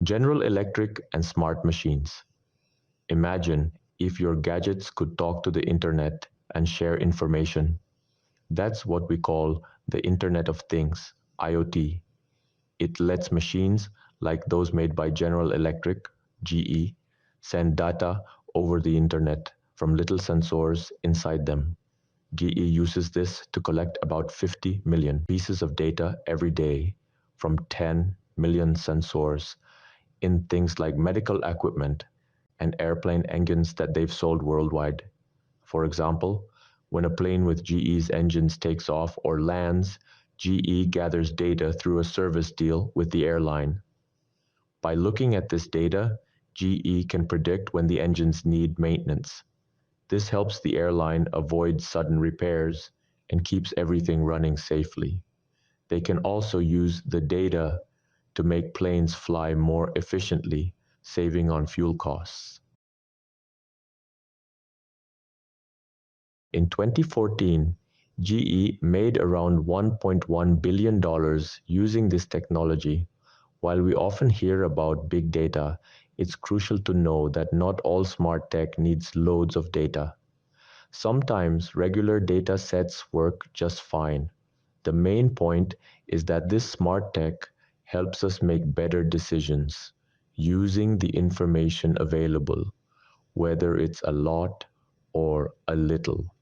General Electric and smart machines. Imagine if your gadgets could talk to the internet and share information. That's what we call the Internet of Things, IoT. It lets machines, like those made by General Electric, GE, send data over the internet from little sensors inside them. GE uses this to collect about 50 million pieces of data every day from 10 million sensors in things like medical equipment and airplane engines that they've sold worldwide. For example, when a plane with GE's engines takes off or lands, GE gathers data through a service deal with the airline. By looking at this data, GE can predict when the engines need maintenance. This helps the airline avoid sudden repairs and keeps everything running safely. They can also use the data to make planes fly more efficiently, saving on fuel costs. In 2014, GE made around $1.1 billion using this technology. While we often hear about big data, it's crucial to know that not all smart tech needs loads of data. Sometimes regular data sets work just fine. The main point is that this smart tech helps us make better decisions using the information available, whether it's a lot or a little.